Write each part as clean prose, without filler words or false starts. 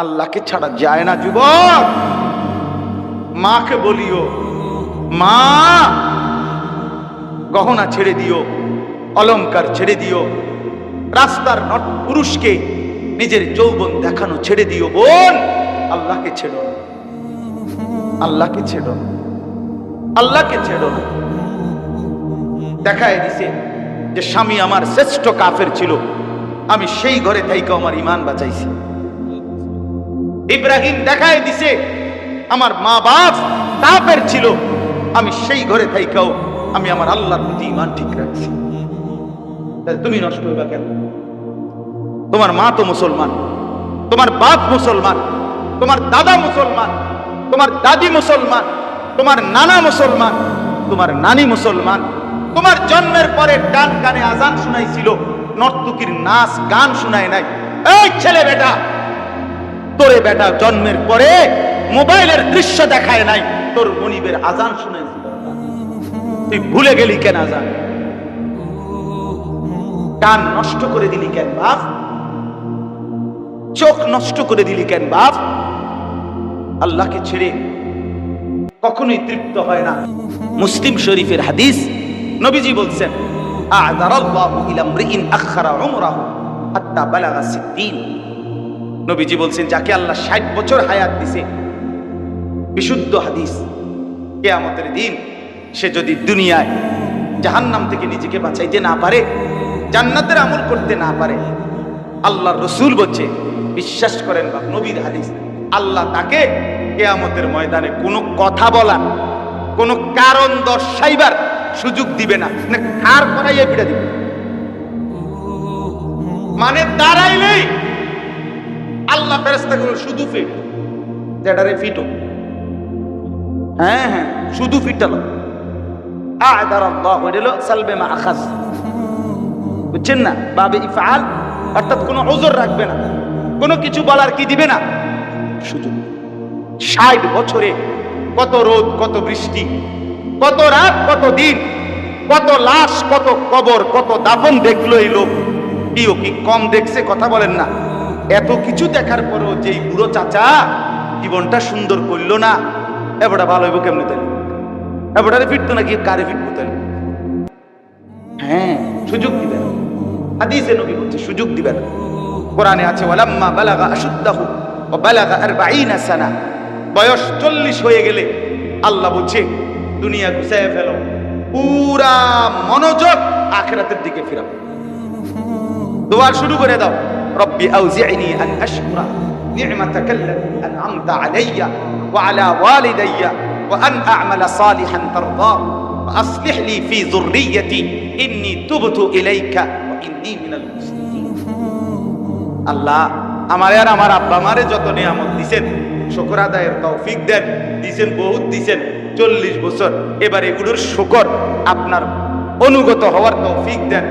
আল্লাহকে ছাড়া যায় না যুবক। মাকে বলিও, মা গহনা ছেড়ে দিও, অলংকার ছেড়ে দিও, রাস্তার পুরুষকে নিজের যৌবন দেখানো ছেড়ে দিও। বোন, আল্লাহকে ছেড়ো না, আল্লাহকে ছেড়ো না, আল্লাহকে ছেড়ো না। দেখায় দিছে যে স্বামী আমার শ্রেষ্ঠ কাফের ছিল, আমি সেই ঘরে থাইকা আমার ঈমান বাঁচাইছি। ইব্রাহিম দেখায় দিছে আমার মা বাপ কাফের ছিল, আমি সেই ঘরে থাইকাও আমি আমার আল্লাহর প্রতি ঈমান ঠিক রাখছি। তুমি নষ্ট হইবা কেন? তোমার মা তো মুসলমান, তোমার বাপ মুসলমান, তোমার দাদা মুসলমান, তোমার দাদি মুসলমান, তোমার নানা মুসলমান, তোমার নানি মুসলমান। তোমার জন্মের পরে ডান কানে আজান শুনাইছিল, নর্তকীর নাচ গান শুনায় নাই। এই ছেলে বেটা, তোরে বেটা জন্মের পরে মোবাইলের দৃশ্য দেখায় নাই, তোর মনিবের আজান শুনাইছিল। তুই ভুলে গেলি কেন আজান? কান নষ্ট করে দিলি কেন বাপ? চোখ নষ্ট করে দিলি কেন বাপ? আল্লাহকে ছেড়ে কখনোই তৃপ্ত হয় না। মুসলিম শরীফের হাদিস, নবীজি বলছেন, আ'যারাল্লাহু ইলা ইমরিইন আখখারা উমরাহু হাত্তা বালাগা 60। নবীজি বলছেন, যাকে আল্লাহ 60 বছর হায়াত দিছে, বিশুদ্ধ হাদিস, কিয়ামতের দিন সে যদি দুনিয়ায় জাহান্নাম থেকে নিজেকে বাঁচাইতে না পারে, জান্নাতের আমল করতে না পারে, আল্লাহর রাসূল বলছে, বিশ্বাস করেন বা নবীর হাদিস, আল্লাহ তাকে কিয়ামতের ময়দানে কোনো কথা বলা, কোনো কারণ দর্শাইবার সুযোগ দিবে না, কার করাইয়া পিটা দিবে। মানে দাঁড়াইলেই আল্লাহ ফেরেশতাগুলো শুধু ফিট, যেটারে ফিটো, হ্যাঁ হ্যাঁ শুধু ফিটালো। আ'যারাল্লাহু হলো সালবে মা আখাজ, বুঝছেন না? বাবে ইফআল, অর্থাৎ কোনো ওজর রাখবে না, কোনো কিছু বলার কি দিবে না, শুধু। 60 বছরে কত রোদ, কত বৃষ্টি, কত রাত, কত দিন, কত লাশ, কত কবর, কত দাফন দেখলো এই লোক। কি কম দেখছে? কথা বলেন না। এত কিছু দেখার পরেও যেই বুড়ো চাচা জীবনটা সুন্দর করলো না, এবারটা ভালো হইব কেমনে? তাহলে এবারে ফিরতো নাকি কারে ফিরবো? তাহলে হ্যাঁ, সুযোগ দিবেন। হাদিসে নবী বলছে সুযোগ দিবেন। কোরআনে আছে, ওয়ালাম্মা বালাগা আশুদ্দাহু ওয়া বালাগা 40 সানা, বয়স 40 হয়ে গেলে আল্লাহ বলছে দুনিয়া গুছায় ফেলো, পুরা মনোযোগ আখিরাতের দিকে ফিরাও। দোয়া শুরু করে দাও, রব্বি আউজি'নি আন আশকুরা নি'মাতাকাল্লাতী আন'আমতা আলাইয়া ওয়া আলা ওয়ালিদাইয়া ওয়া আন আ'মালা সালিহান তারদা ওয়া আসলিহ লি ফি যুররিয়্যতি ইন্নী তুবতু ইলাইকা ওয়া ইন্নী মিনাল মুসলিমিন। আল্লাহ আমারে আর আমার আব্বা আমারে যত নিয়ামত দিবেন, শুকর আদায়ের তৌফিক দেন। দিবেন বহুত, দিবেন 40 বছর, এবার এগুলোর শুকর আপনার অনুগত হওয়ার তৌফিক দেন।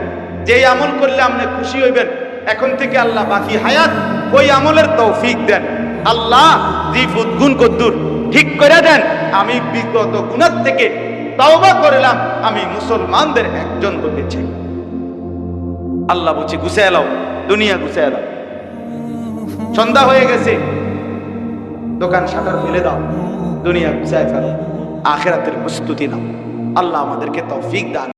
যেই আমল করলে আপনি খুশি হইবেন, এখন থেকে আল্লাহ বাকি হায়াত ওই আমলের তৌফিক দেন। আল্লাহ জিফুত গুণ কদ্দুর ঠিক করে দেন। আমি বিগত গুনাহ থেকে তওবা করলাম, আমি মুসলমানদের একজন হতে চাই। আল্লাহ বলছে গুছায় লাও, দুনিয়া গুছায় লাও। সন্ধ্যা হয়ে গেছে, দোকান শাটার ফেলে দাও, দুনিয়া গুছায় ফেলো, আখিরাতের প্রস্তুতি নাও। আল্লাহ আমাদেরকে তৌফিক দান।